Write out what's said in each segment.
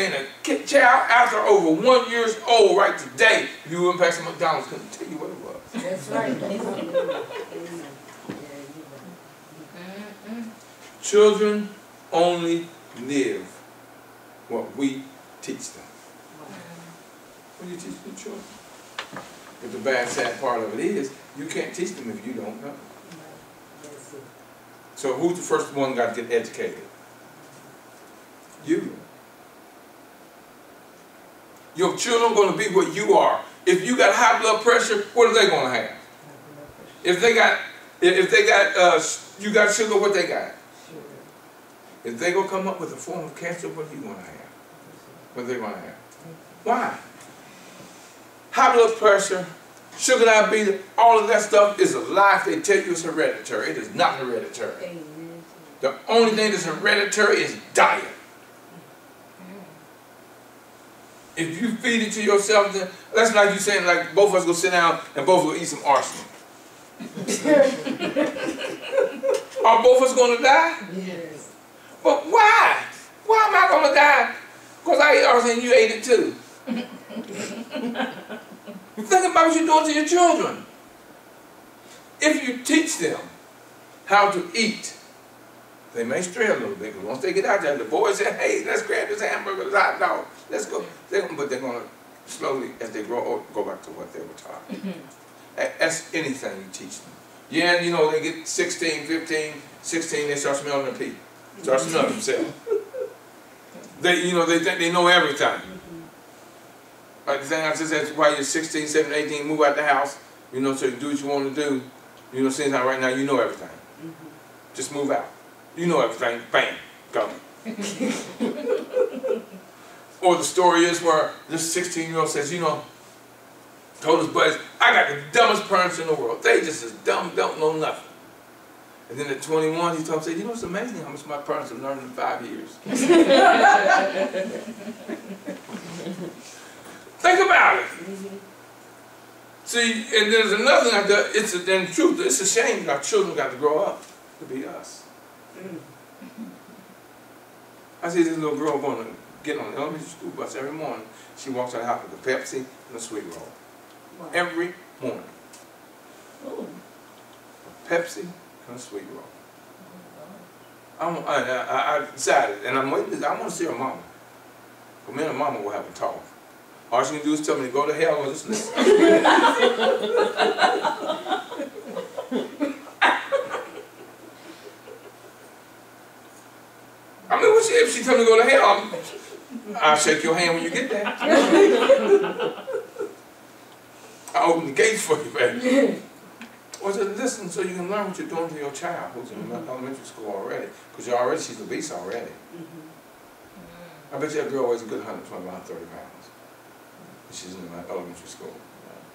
And a child after over 1 year old right today, if you went past some McDonald's, couldn't tell you what it was. That's right. Children only live what we teach them. What do you teach the children? But the bad, sad part of it is, you can't teach them if you don't know. So who's the first one got to get educated? You. Your children are going to be what you are. If you got high blood pressure, what are they going to have? If they got, you got sugar, what they got? If they going to come up with a form of cancer, what are you going to have? What are they going to have? Why? High blood pressure, sugar diabetes, all of that stuff is a lie. They tell you it's hereditary. It is not hereditary. Amen. The only thing that's hereditary is diet. If you feed it to yourself, then that's like you saying, like both of us go sit down and both will eat some arsenal. Are both of us going to die? Yes. But why? Why am I going to die? Because I ate arsenal and you ate it too. Think about what you're doing to your children. If you teach them how to eat, they may stray a little bit, because once they get out there, the boys say, hey, let's grab this hamburger, this hot dog, let's go. But they're going to slowly, as they grow old, go back to what they were taught. That's anything you teach them. Yeah, you know, they get 16, 15, 16, they start smelling their pee. Start smelling themselves. They, you know, they think they know everything. Like the thing I just said, while you're 16, 17, 18, move out the house, you know, so you do what you want to do. You know, since right now you know everything. Just move out. You know everything. Bam. Go. Or the story is where this 16-year-old says, you know, told his buddies, I got the dumbest parents in the world. They just as dumb, don't know nothing. And then at 21, he told him, you know, it's amazing how much my parents have learned in 5 years. Think about it. See, and there's another thing I do, in truth, it's a shame that our children got to grow up to be us. I see this little girl going to get on the elementary school bus every morning. She walks out of the house with a Pepsi and a sweet roll. Wow. Every morning. Ooh. A Pepsi and a sweet roll. I decided, and I'm waiting, I want to see her mama. But me and her mama will have a talk. All she can do is tell me to go to hell or just listen. I mean, if she tell me to go to hell, I'll shake your hand when you get there. I'll open the gates for you, baby. Or just listen so you can learn what you're doing to your child who's in elementary school already. Because she's obese already. I bet you that girl weighs a good 120, 130 pounds. She's in my elementary school.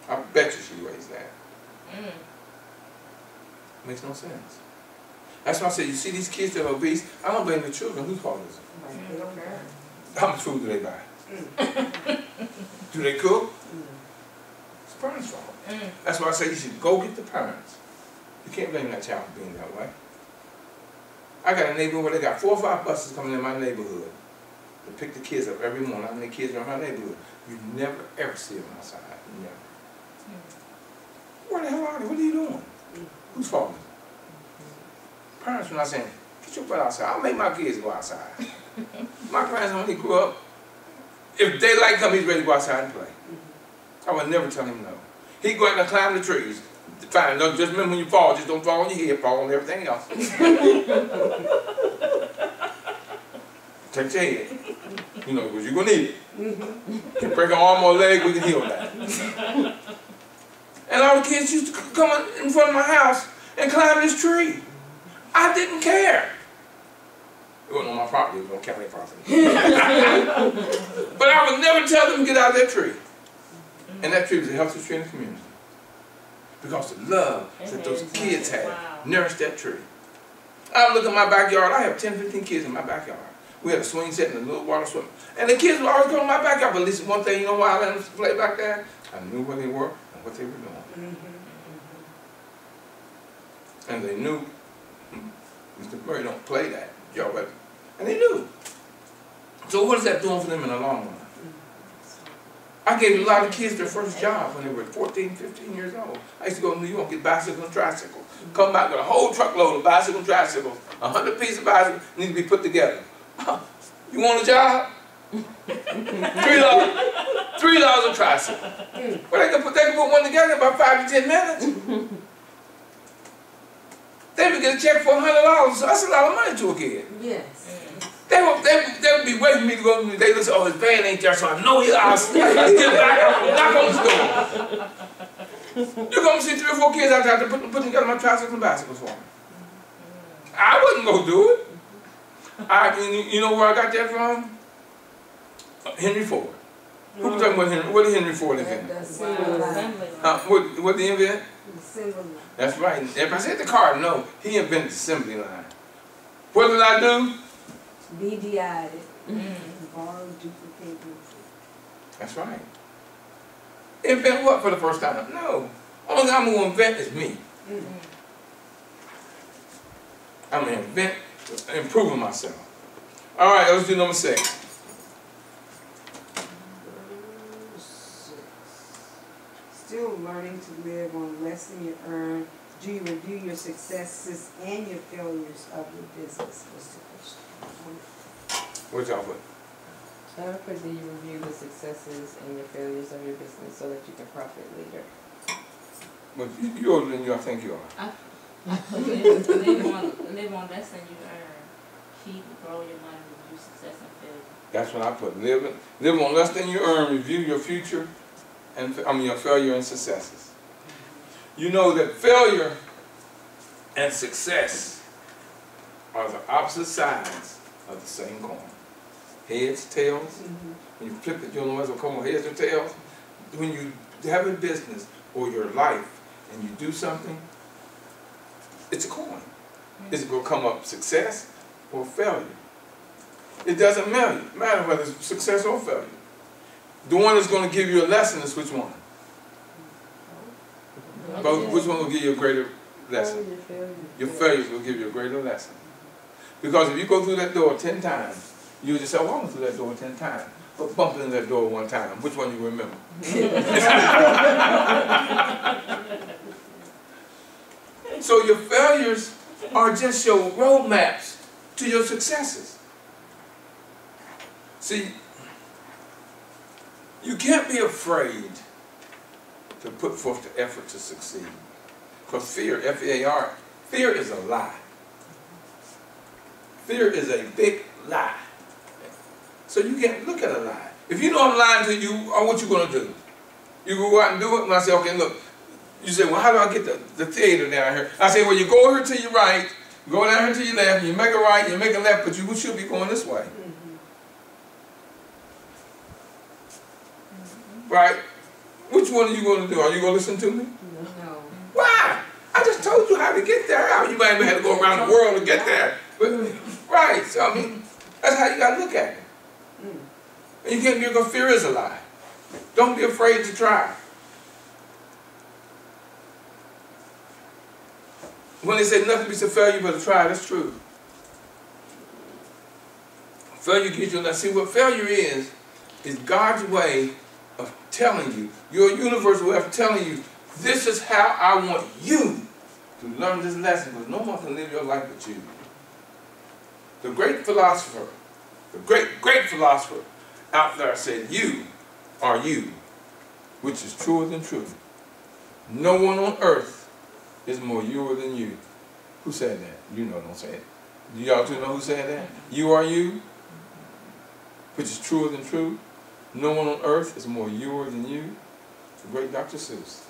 I bet you she weighs that. Makes no sense. That's why I say, you see these kids that are obese, I don't blame the children. Whose fault is it? How much food do they buy? Do they cook? It's the parents' fault. That's why I say you should go get the parents. You can't blame that child for being that way. I got a neighborhood where they got 4 or 5 buses coming in my neighborhood to pick the kids up every morning. How many kids are in my neighborhood? You never ever see them outside. Never. Where the hell are they? What are you doing? Whose fault is it? Parents are not saying, get your butt outside. I'll make my kids go outside. My grandson, when he grew up, if daylight comes, he's ready to go outside and play. I would never tell him no. He'd go out and climb the trees. Fine, just remember when you fall, just don't fall on your head, fall on everything else. Take your head. You know, because you're going to need it. You break an arm or a leg, we can heal that. And all the kids used to come in front of my house and climb this tree. I didn't care. It wasn't on my property, it was on county property. But I would never tell them to get out of that tree. And that tree was the healthiest tree in the community. Because the love that those kids had nourished that tree. I look at my backyard, I have 10, 15 kids in my backyard. We had a swing set and a little water swim. And the kids would always come to my backyard, but at least one thing, you know why I let them play back there? I knew where they were and what they were doing. And they knew, Mr. Murray don't play that, y'all better. And they knew. So what is that doing for them in the long run? I gave a lot of kids their first job when they were 14, 15 years old. I used to go to New York, get bicycles and tricycles. Come back with a whole truckload of bicycles and tricycles. 100 pieces of bicycles need to be put together. You want a job? $3 a tricycle. Well, they can put one together in about 5 to 10 minutes. They would get a check for $100, so that's a lot of money to a kid. Yes. They would be waiting for me to go. They listen, oh, his van ain't there, so I know I'll get back out and knock on his door. You're going to see 3 or 4 kids out there to put together my tricycles and bicycles for me. I wouldn't go do it. You know where I got that from? Henry Ford. Who was talking about Henry? What did Henry Ford invent? What did he invent? That's right. If I said the car, no. He invented the assembly line. What did I do? BDI'd it. Borrow, duplicate, That's right. Invent what for the first time? No. Only thing I'm going to invent is me. I'm going to invent, improving myself. All right, let's do number 6. Still learning to live on less than you earn. Do you review your successes and your failures of your business? What's the question? What y'all put? I put, do you review the successes and your failures of your business so that you can profit later? But you're older than you I think you are. Live on less than you earn. Keep, grow your money, review success and failure. That's what I put. Live on less than you earn. Review your future, your failure and successes. You know that failure and success are the opposite sides of the same coin. Heads, tails. When you flip it, you don't know whether it's going to come heads or tails. When you have a business or your life and you do something, it's a coin. Is it going to come up success or failure? It doesn't matter whether it's success or failure. The one that's going to give you a lesson is which one? But which one will give you a greater lesson? Your failures will give you a greater lesson. Because if you go through that door 10 times, you just say, well, I went through that door 10 times. But bump into that door 1 time. Which one you remember? So your failures are just your roadmaps to your successes. See, you can't be afraid to put forth the effort to succeed. Because fear, F-E-A-R, fear is a lie. Fear is a big lie. So you can't look at a lie. If you know I'm lying to you, what you going to do? You go out and do it, and I say, okay, look. You say, well, how do I get the theater down here? I say, well, you go here to your right, go down here to your left, you make a right, you make a left, but you should be going this way. Right? Which one are you going to do? Are you going to listen to me? No. Why? I just told you how to get there. You might even have to go around the world to get there. But, right, so I mean, that's how you got to look at it. And you can't be because fear is a lie. Don't be afraid to try. When they say nothing beats a failure but a try, that's true. Failure gives you, see what failure is God's way of telling you, your universal way of telling you, this is how I want you to learn this lesson, because no one can live your life but you. The great philosopher, the great philosopher out there said, you are you, which is truer than true. No one on earth is more youer than you. Who said that? You know, don't say it. Do y'all two know who said that? You are you, which is truer than true. No one on earth is more youer than you. The great Dr. Seuss.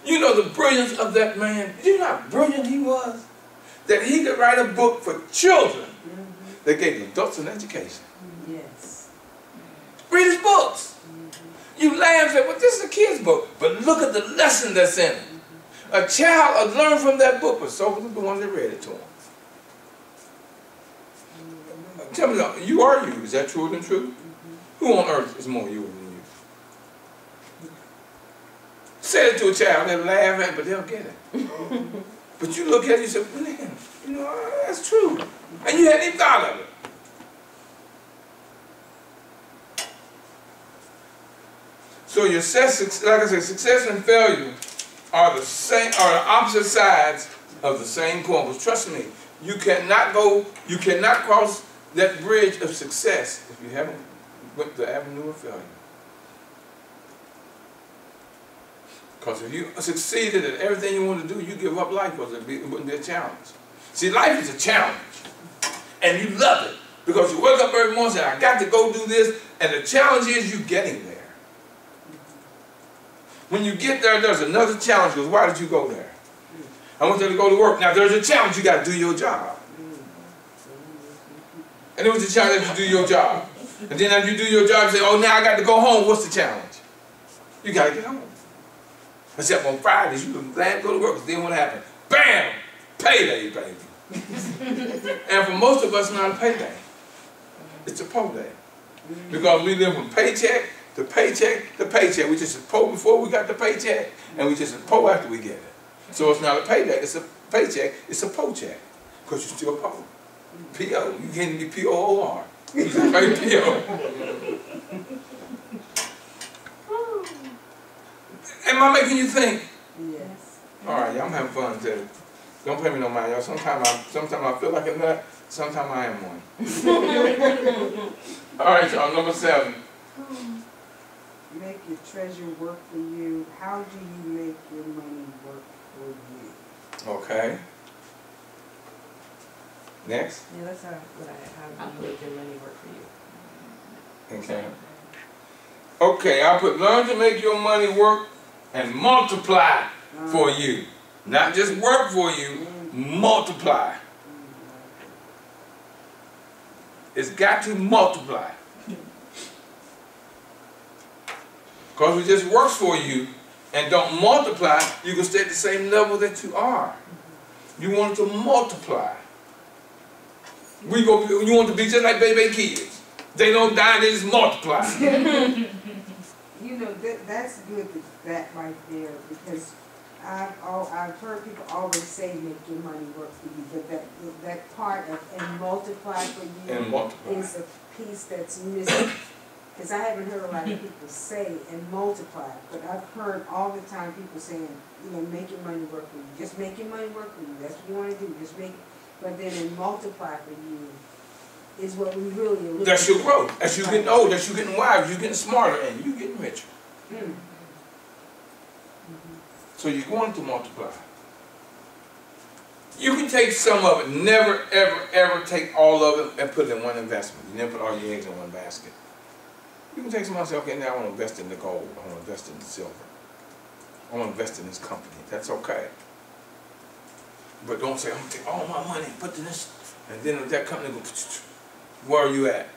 You know the brilliance of that man. You know how brilliant he was? That he could write a book for children that gave adults an education. Yes. Read his books. You laugh and say, well, this is a kid's book. But look at the lesson that's in it. A child would learn from that book, but so was the one that read it to him. Tell me, you are you. Is that truer than true? Who on earth is more you than you? Say it to a child, they'll laugh at it, but they'll get it. But you look at it and you say, man, you know, that's true. And you hadn't even thought of it. So your success, like I said, success and failure are the same, are the opposite sides of the same coin. But trust me, you cannot cross that bridge of success if you haven't went the avenue of failure. Because if you succeeded at everything you want to do, you give up life because it wouldn't be a challenge. See, life is a challenge. And you love it. Because you wake up every morning and say, I got to go do this. And the challenge is you getting there. When you get there, there's another challenge. Because why did you go there? I want you to go to work. Now, there's a challenge. You got to do your job. And it was a challenge that you do your job. And then after you do your job, you say, oh, now I got to go home. What's the challenge? You got to get home. Except on Fridays, you can glad to go to work. Because then what happened? Bam! Payday, baby. And for most of us, it's not a payday. It's a po day. Because we live from paycheck to paycheck to paycheck. We just po before we got the paycheck, and we just po after we get it. So it's not a payday. It's a paycheck. It's a po check. Because you're still po. P-O. You can't be P-O-O-R. You just pay P-O. Am I making you think? Yes. All right, y'all, I'm having fun too. Don't pay me no mind, y'all. Sometimes I feel like a nut. Sometimes I am one. All right, y'all. Number 7. Make your treasure work for you. How do you make your money work for you? Okay. Next. Yeah, that's how do you make your money work for you? Okay. Okay, I put learn to make your money work and multiply for you. Not just work for you, multiply. It's got to multiply. Because if it just works for you and don't multiply, you can stay at the same level that you are. You want it to multiply. You want to be just like baby kids. They don't die, they just multiply. You know, that's good, that right there, because I've heard people always say make your money work for you, but that part of and multiply for you is a piece that's missing. Because I haven't heard a lot of people say and multiply, but I've heard all the time people saying, you know, make your money work for you. Just make your money work for you. That's what you want to do. Just make it. But then in multiply for you is what we really are looking for. That's your growth. That's you getting old. That's you getting wise. You getting smarter, and you getting richer. So you're going to multiply. You can take some of it. Never, ever, ever take all of it and put it in one investment. You never put all your eggs in one basket. You can take some and say, okay, now I want to invest in the gold. I want to invest in the silver. I want to invest in this company. That's okay. But don't say, I'm going to take all my money and put in this. And then if that company goes, where are you at?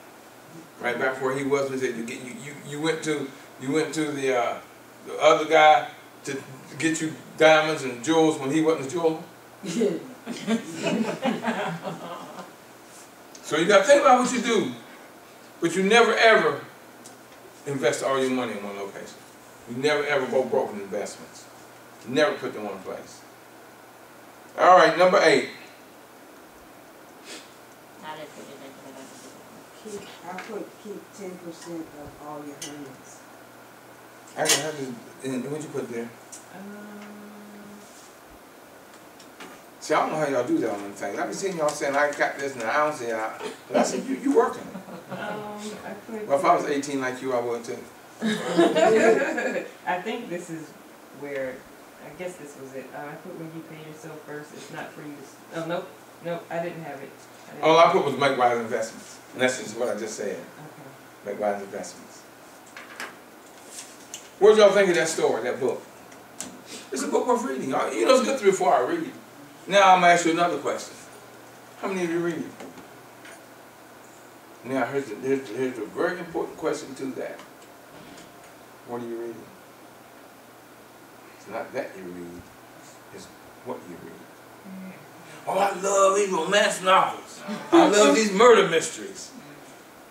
Right back where he was when he said, you went to the other guy to get you diamonds and jewels when he wasn't a jeweler. So you got to think about what you do. But you never ever invest all your money in one location. You never ever go broke in investments. You never put them in one place. All right, number 8. Keep 10% of all your earnings. I can have this. What'd you put there? See, I don't know how y'all do that on them things. I've been seeing y'all saying, I got this, and I don't see it. But I said, you working. Well, if I was 18 like you, I would too. I think this is where, I guess this was it. I put when you pay yourself first, it's not for you to, oh, nope, I didn't have it. All I put was make wise investments. And that's just what I just said. Okay. Make wise investments. What y'all think of that story, that book? It's a book worth reading. You know, it's good 3 or 4 hour read. Now I'm going to ask you another question. How many of you read? Now here's a very important question to that. What are you reading? It's not that you read, it's what you read. Oh, I love these romance novels. I love these murder mysteries.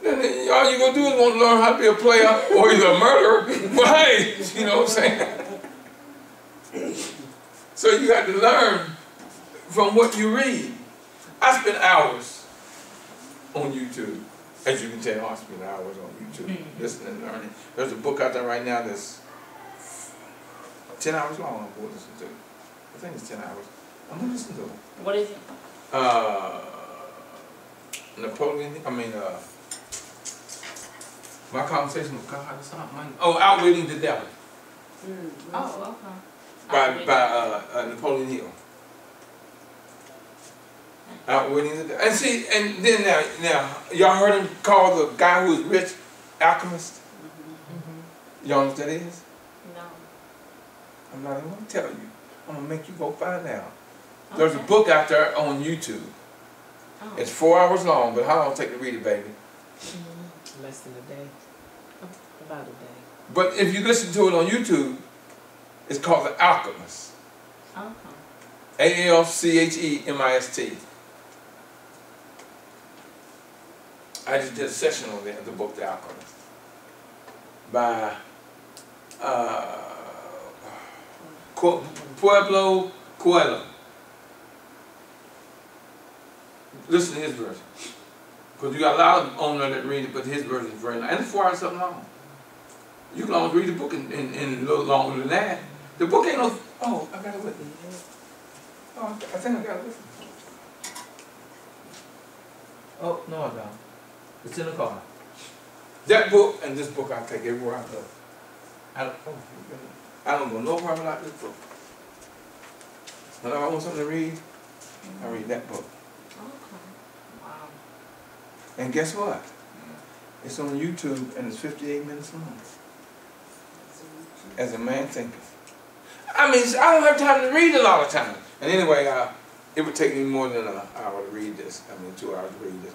Then all you're going to do is want to learn how to be a player or either a murderer. But hey, you know what I'm saying? So you got to learn from what you read. I spend hours on YouTube. As you can tell, I spend hours on YouTube listening and learning. There's a book out there right now that's 10 hours long I'm going to listen to. I think it's 10 hours. I'm going to listen to it. What is it? Napoleon, My Conversation with God or something. Oh, Outwitting the Devil Oh, by okay. Napoleon Hill. Outwitting the Devil. And see, and then now, y'all heard him call the guy who was rich alchemist? Y'all know what that is? No. I'm not even going to tell you. I'm going to make you go find out. There's a book out there on YouTube. Oh. It's 4 hours long, but how long it take to read it, baby? Less than a day. About a day. But if you listen to it on YouTube, it's called The Alchemist. Okay. ALCHEMIST. I just did a session on the book The Alchemist by Pueblo Coelho. Listen to his version. Because you got a lot of on there that read it, but his version is very long. And it's 4 hours something long. You can almost read the book in a little longer than that. The book ain't no... Oh, I got it with me. Oh, I think I got it with me. Oh, no I don't. It's in the car. That book and this book I take everywhere I go. I don't go nowhere without this book. When I want something to read, I read that book. Okay. Wow. And guess what? It's on YouTube and it's 58 minutes long. As a man thinketh. I mean, I don't have time to read a lot of times. And anyway, it would take me more than an hour to read this. 2 hours to read this.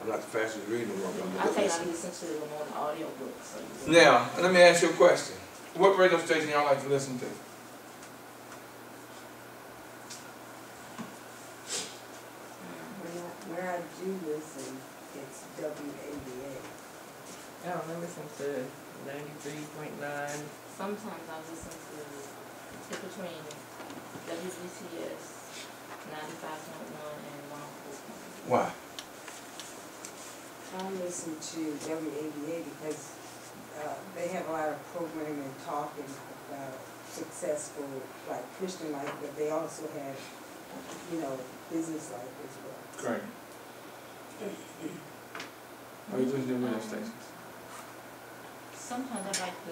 I'm not the fastest reader in the world. I think I listen to it more on the audio book. So now, let me ask you a question. What radio station y'all like to listen to? Where I do listen, it's WABA. I listen to 93.9. sometimes I listen to in between WBCS 95.1 and 104.1. Why? I listen to WABA because they have a lot of programming and talking about successful, like Christian life, but they also have, business life as well. Great. Are you listening to radio stations? Sometimes I like the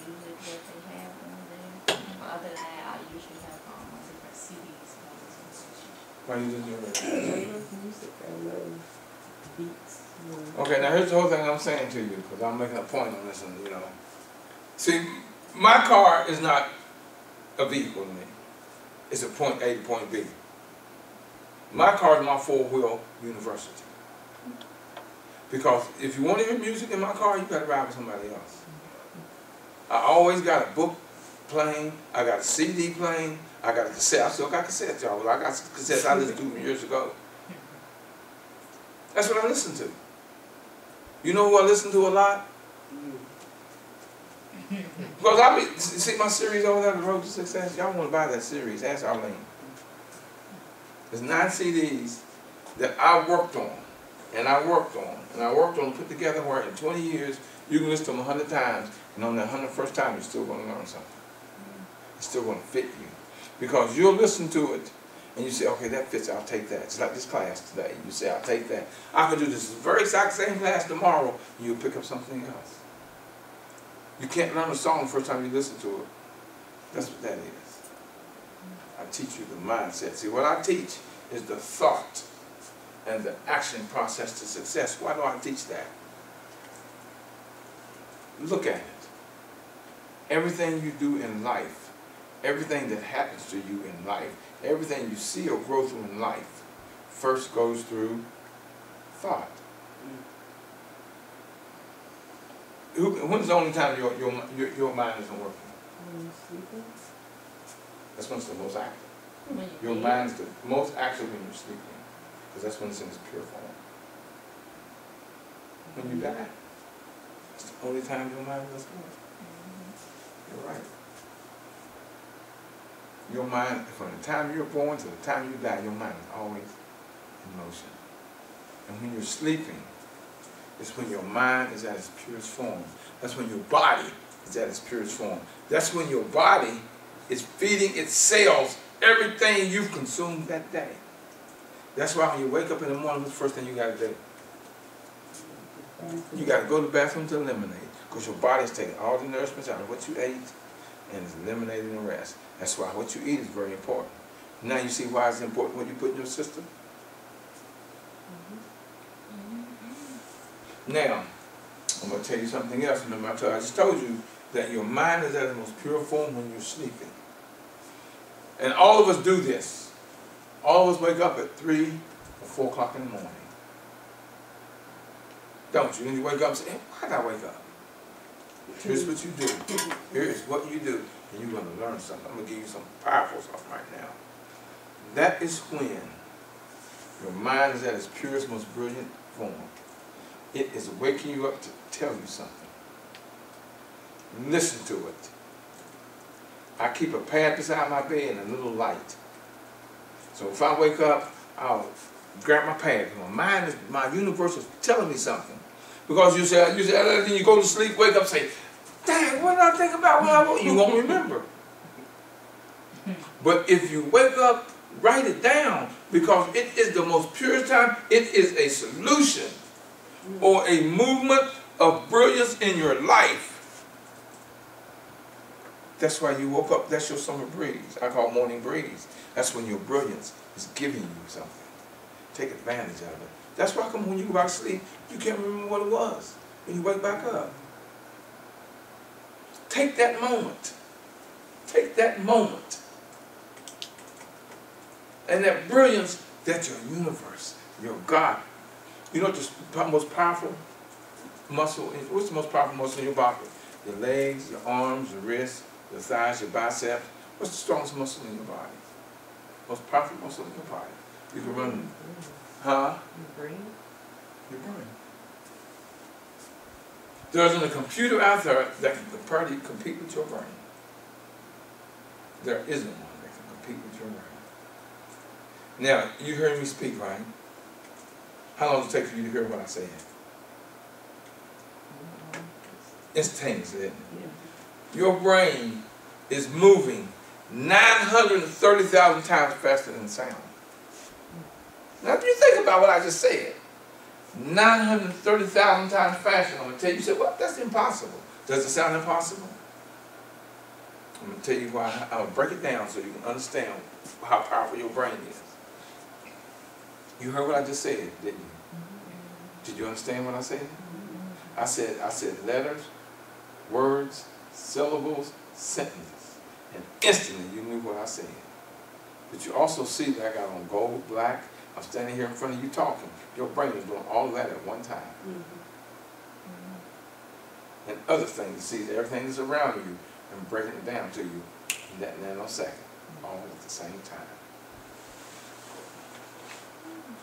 music that they have on there. But other than that, I usually have different CDs. Why are you listening to radio? I love music, I love beats. Okay, now here's the whole thing I'm saying to you, because I'm making a point on this one, See, my car is not a vehicle to me. It's a point A to point B. My car is my four-wheel university. Because if you want to hear music in my car, you got to ride with somebody else. I always got a book playing, I got a CD playing, I got a cassette. I still got cassettes, y'all. I got cassettes I listened to them years ago. That's what I listen to. You know who I listen to a lot? Because see my series over there, The Road to Success? Y'all want to buy that series, ask Arlene. There's 9 CDs that I worked on, and I worked on, put together where in 20 years, you can listen to them 100 times, and on the 101st time, you're still going to learn something. It's still going to fit you. Because you'll listen to it, and you say, okay, that fits, I'll take that. It's like this class today. You say, I'll take that. I could do this very exact same class tomorrow, and you'll pick up something else. You can't learn a song the first time you listen to it. That's what that is. I teach you the mindset. See, what I teach is the thought and the action process to success. Why do I teach that? Look at it. Everything you do in life, everything that happens to you in life, everything you see or grow through in life, first goes through thought. When's the only time your mind isn't working? When you're sleeping? That's when it's the most active. Your mind's the most active when you're sleeping, because that's when it's in its pure form. When you die, it's the only time your mind is working. You're right. Your mind, from the time you're born to the time you die, your mind is always in motion. And when you're sleeping, It's when your mind is at its purest form. That's when your body is at its purest form. That's when your body is feeding its cells everything you've consumed that day. That's why when you wake up in the morning, what's the first thing you got to do? You got to go to the bathroom to eliminate. Because your body's taking all the nourishment out of what you ate and is eliminating the rest. That's why what you eat is very important. Now you see why it's important what you put in your system? Now, I'm going to tell you something else. Remember, I just told you that your mind is at its most pure form when you're sleeping. And all of us do this. All of us wake up at 3 or 4 o'clock in the morning. Don't you? And you wake up and say, hey, why did I wake up? Here's what you do. Here's what you do. And you're going to learn something. I'm going to give you some powerful stuff right now. That is when your mind is at its purest, most brilliant form. It is waking you up to tell you something. Listen to it. I keep a pad beside my bed and a little light. So if I wake up, I'll grab my pad. My mind is, my universe is telling me something. Because you say, then you go to sleep, wake up, say, dang, what did I think about when I woke? You won't remember. But if you wake up, write it down, because it is the most purest time. It is a solution or a movement of brilliance in your life. That's why you woke up. That's your summer breeze. I call morning breeze. That's when your brilliance is giving you something. Take advantage of it. That's why when you go back to sleep, you can't remember what it was when you wake back up. Take that moment. Take that moment. And that brilliance that your universe, your God. You know what the most powerful muscle is? What's the most powerful muscle in your body? Your legs, your arms, your wrists, your thighs, your biceps. What's the strongest muscle in your body? Most powerful muscle in your body. You can run. Huh? Your brain? Your brain. There isn't a computer out there that can compete with your brain. There isn't one that can compete with your brain. Now, you heard me speak, right? How long does it take for you to hear what I say? Instantaneously, isn't it? Yeah. Your brain is moving 930,000 times faster than sound. Now, if you think about what I just said, 930,000 times faster, I'm going to tell you, you say, well, that's impossible. Does it sound impossible? I'm going to tell you why. I'm going to break it down so you can understand how powerful your brain is. You heard what I just said, didn't you? Did you understand what I said? I said letters, words, syllables, sentences. And instantly you knew what I said. But you also see that I got on gold, black. I'm standing here in front of you talking. Your brain is doing all of that at one time. And other things, you see everything that's around you and breaking it down to you in that nanosecond, all at the same time.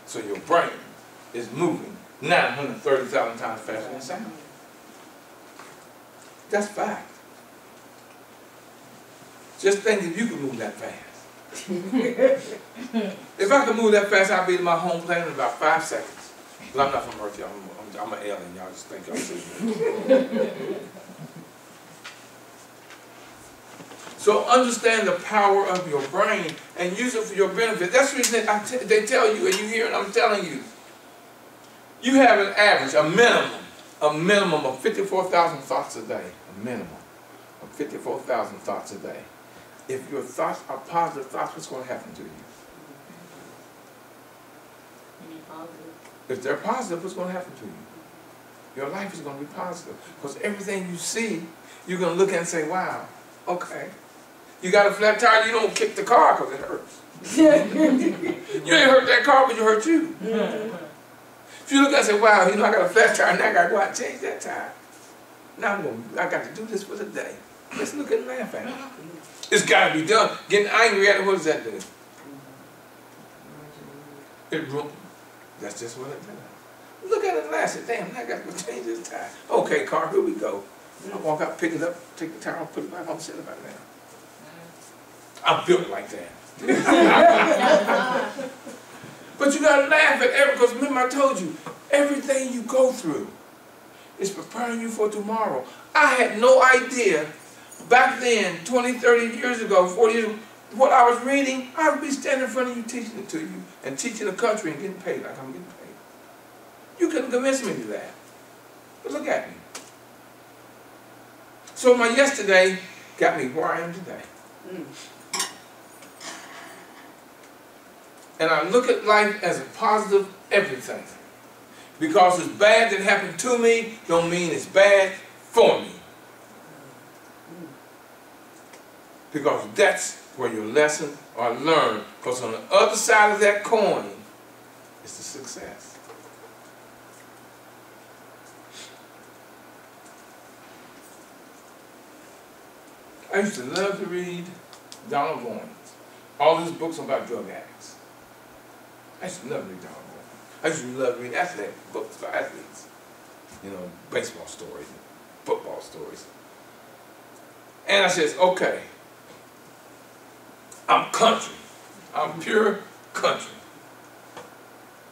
So your brain is moving 930,000 times faster than sound. That's fact. Just think if you could move that fast. If I could move that fast, I'd be in my home planet in about 5 seconds. But I'm not from Earth, y'all. I'm an alien. Y'all just think y'all see me. So understand the power of your brain and use it for your benefit. That's the reason they tell you, and you hear it, I'm telling you. You have an average, a minimum of 54,000 thoughts a day. A minimum of 54,000 thoughts a day. If your thoughts are positive thoughts, what's going to happen to you? If they're positive, what's going to happen to you? Your life is going to be positive. Because everything you see, you're going to look at and say, wow, okay. You got a flat tire, you don't kick the car because it hurts. You ain't hurt that car, but you hurt you. If you look at and say, wow, you know, I got a flat tire, now I got to go out and change that tire. Now I got to do this for the day. Let's look at and laugh at it. It's got to be done. Getting angry at it, what does that do? That's just what it does. Look at it and laugh. Say, damn, now I got to go change this tire. Okay, car, here we go. I walk out, pick it up, take the tire off, put it back on, sit it back down. I'm built like that. But you got to laugh at everything, because remember I told you, everything you go through It's preparing you for tomorrow. I had no idea back then, 20, 30 years ago, 40 years ago, what I was reading. I would be standing in front of you teaching it to you and teaching the country and getting paid like I'm getting paid. You couldn't convince me of that. But look at me. So my yesterday got me where I am today. And I look at life as a positive everything. Because it's bad that happened to me don't mean it's bad for me. Because that's where your lesson are learned. Because on the other side of that coin is the success. I used to love to read Donald Goines. All his books about drug addicts. I used to love to read Donald Goines. I used to love to read athletic books about athletes. You know, baseball stories, football stories. And I says, okay, I'm country. I'm pure country.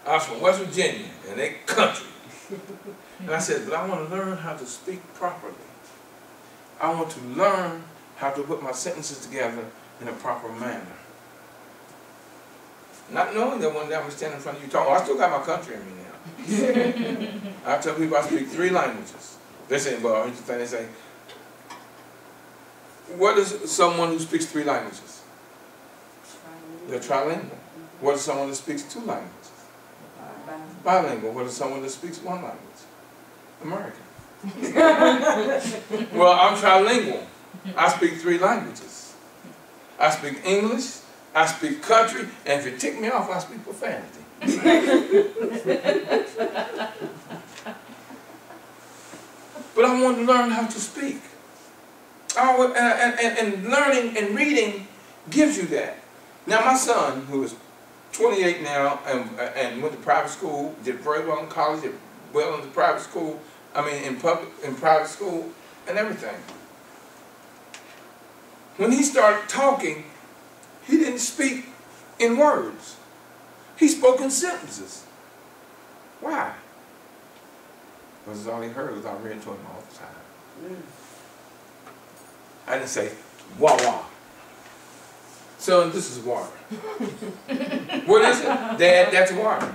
I was from West Virginia, and they country. And I said, but I want to learn how to speak properly. I want to learn how to put my sentences together in a proper manner. Not knowing that one day I'm going to stand in front of you talking, I still got my country in me now. I tell people I speak 3 languages. They say, well, here's the thing, they say, what is someone who speaks 3 languages? They're trilingual. What is someone that speaks 2 languages? Bilingual. What is someone that speaks 1 language? American. Well, I'm trilingual. I speak 3 languages. I speak English, I speak country, and if it tick me off, I speak profanity. But I want to learn how to speak. And learning and reading gives you that. Now my son, who is 28 now, and went to private school, did very well in college, did well in the private school, in private school, and everything. When he started talking, he didn't speak in words. He spoke in sentences. Why? Because it's all he heard was I read to him all the time. I didn't say, wah wah. Son, this is water. What is it? Dad, that's water.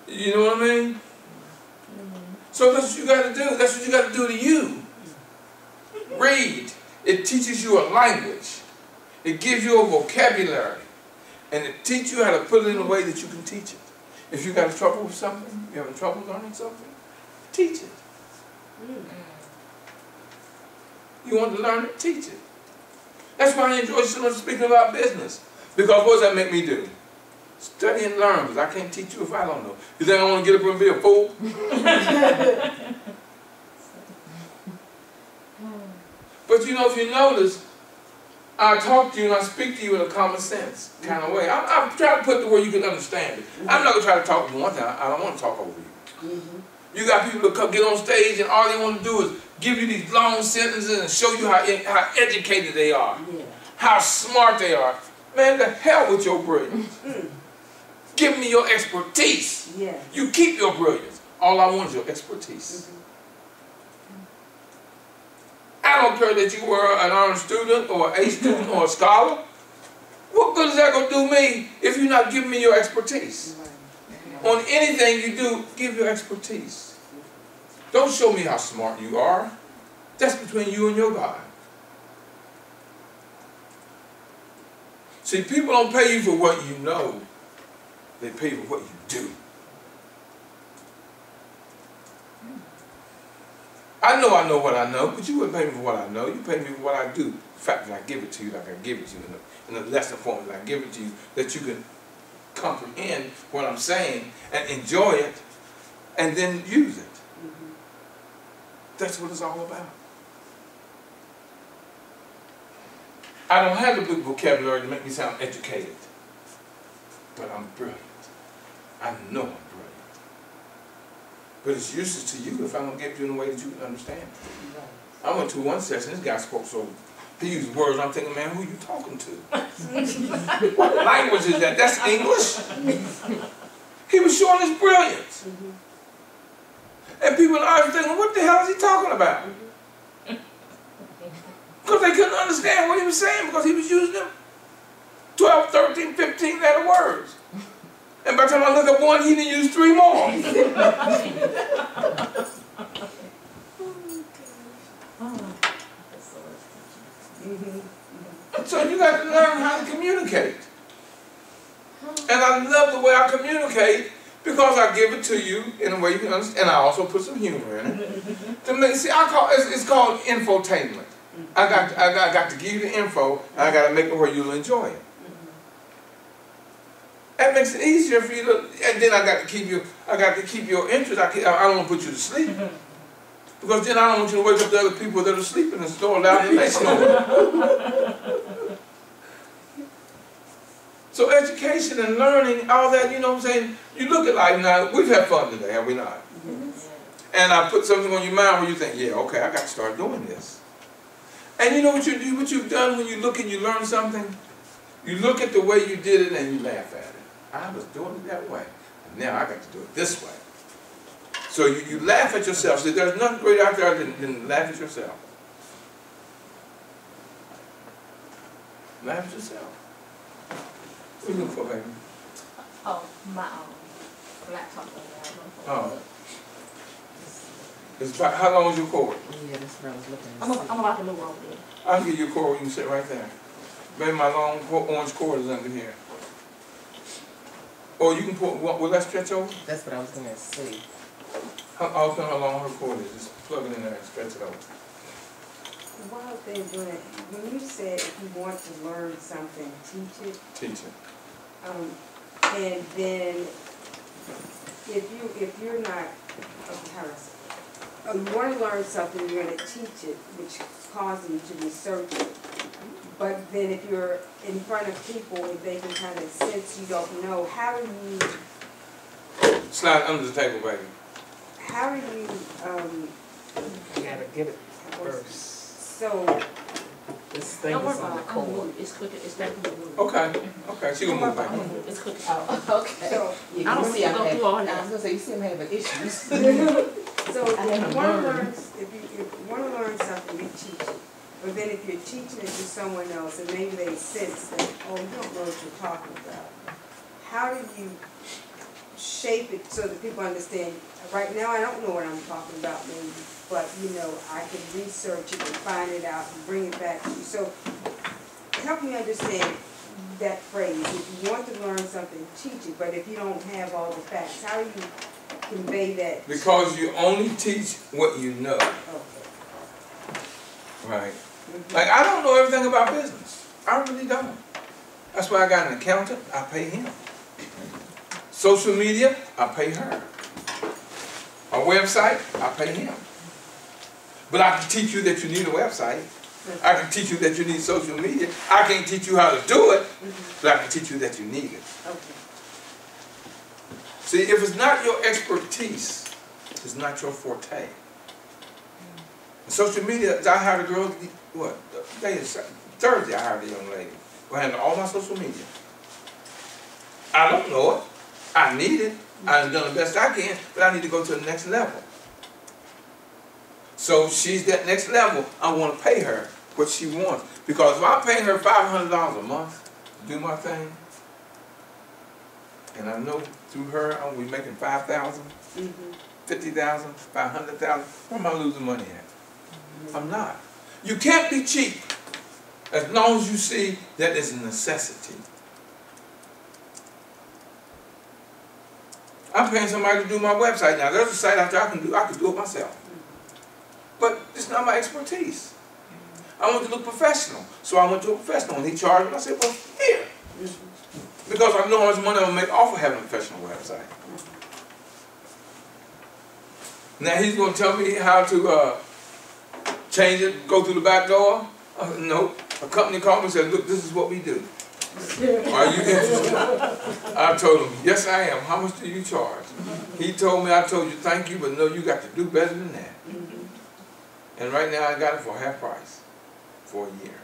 You know what I mean? So that's what you got to do. That's what you got to do to you. Read. It teaches you a language. It gives you a vocabulary. And it teaches you how to put it in a way that you can teach it. If you got trouble with something, you're having trouble learning something, teach it. You want to learn it, teach it. That's why I enjoy so much speaking about business. Because what does that make me do? Study and learn, because I can't teach you if I don't know. You think I want to get up and be a fool? But you know, if you notice, I talk to you and I speak to you in a common sense kind of way. I'm trying to put it where you can understand it. I'm not going to try to talk to you one time. I don't want to talk over you. You got people that come get on stage and all they want to do is give you these long sentences and show you how educated they are, how smart they are. Man, the hell with your brilliance. Give me your expertise. You keep your brilliance. All I want is your expertise. I don't care that you were an honor student or an A student or a scholar. What good is that going to do me if you're not giving me your expertise? On anything you do, give your expertise. Don't show me how smart you are. That's between you and your God. See, people don't pay you for what you know. They pay you for what you do. I know what I know, but you wouldn't pay me for what I know. You pay me for what I do. The fact that I give it to you like I give it to you in a lesson form that I give it to you, that you can comprehend what I'm saying and enjoy it and then use it. That's what it's all about. I don't have the big vocabulary to make me sound educated, but I'm brilliant. I know I'm brilliant. But it's useless to you if I don't get it to you in a way that you can understand. I went to one session, this guy spoke so, he used words, I'm thinking, man, who are you talking to? What language is that? That's English? He was showing his brilliance. And people in the audience thinking, what the hell is he talking about? Because they couldn't understand what he was saying because he was using them 12, 13, 15 letter words. And by the time I look at one, he didn't use 3 more. So you got to learn how to communicate. And I love the way I communicate because I give it to you in a way you can understand. And I also put some humor in it. To make, see, it's called infotainment. I got to give you the info, and I got to make it where you'll enjoy it. That makes it easier for you to, and then I got to keep your interest. I don't want to put you to sleep. Because then I don't want you to wake up the other people that are sleeping and snore loud and they snore. So education and learning, all that, you know what I'm saying? You look at life now, we've had fun today, have we not? Yes. And I put something on your mind where you think, yeah, okay, I got to start doing this. And you know what you've done when you look and you learn something? You look at the way you did it and you laugh at it. I was doing it that way, and now I got to do it this way. So you laugh at yourself. So there's nothing great out there than laugh at yourself. Laugh at yourself. What are you looking for, baby? Oh, my laptop. Oh. It's about, how long is your cord? Yeah, that's what I was looking at. I'm about to move over there. I'll give you a cord where you can sit right there. Baby, my long orange cord is under here. Or you can put, will that stretch over? That's what I was going to say. How long her cord is. Just plug it in there and stretch it over. One thing, when you said if you want to learn something, teach it. Teach it. And then if you're not, how do I say it? You want to learn something, you're going to teach it, which causes you to research it. But then if you're in front of people, if they can kind of sense you don't know, how do you... Slide under the table, baby. How do you... You got to give it first. So... This thing is on the cord. It's cooking. It's back in the room. Okay. Okay. She gonna move back. It's cooking. Oh, okay. So, yeah, I don't see I'm having, I was gonna say you see I'm having issues. so if you want to learn something, you teach it. But then if you're teaching it to someone else, and maybe they sense that, oh, you don't know what you're talking about. How do you shape it so that people understand? Right now, I don't know what I'm talking about, maybe, but you know, I can research it and find it out and bring it back to you. So, help me understand that phrase. If you want to learn something, teach it. But if you don't have all the facts, how do you convey that? Because you only teach what you know. Okay. Right. Like, I don't know everything about business. I really don't. That's why I got an accountant. I pay him. Social media, I pay her. A website, I pay him. But I can teach you that you need a website. I can teach you that you need social media. I can't teach you how to do it, but I can teach you that you need it. Okay. See, if it's not your expertise, it's not your forte. Social media, I hired a girl, what, Thursday I hired a young lady who handled all my social media. I don't know it. I need it. I've done the best I can, but I need to go to the next level. So she's that next level. I want to pay her what she wants. Because if I'm paying her $500 a month to do my thing, and I know through her I'll be making $5,000, $50,000, $500,000, where am I losing money at? I'm not. You can't be cheap as long as you see that it's a necessity. I'm paying somebody to do my website now. There's a site out there I can do it myself. But it's not my expertise. I want to look professional. So I went to a professional and he charged me. I said, well, here. Because I know how much money I'm going to make off of having a professional website. Now he's going to tell me how to change it, go through the back door. Nope. A company called me and said, look, this is what we do. Are you interested? I told him, yes I am. How much do you charge? He told me, I told you thank you, but no, you got to do better than that. And right now I got it for half price for a year.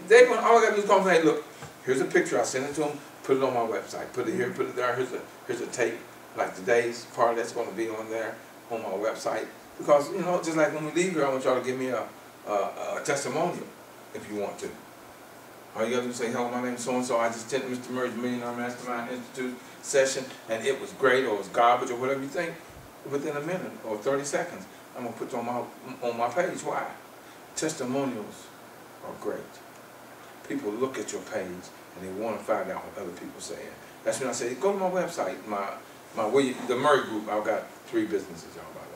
They're going, all I got to do is come and say, look, here's a picture. I send it to them, put it on my website. Put it here, put it there. Here's a tape. Like today's part that's going to be on there. on my website, because, you know, just like when we leave here, I want y'all to give me a testimonial, if you want to. All you gotta do is say, hello, my name is so-and-so, I just attended Mr. Murray's Millionaire Mastermind Institute session, and it was great, or it was garbage, or whatever you think. Within a minute, or 30 seconds, I'm gonna put it on my page. Why? Testimonials are great. People look at your page, and they wanna find out what other people are saying. That's when I say, go to my website, the Murray Group. I've got 3 businesses, y'all, by the way.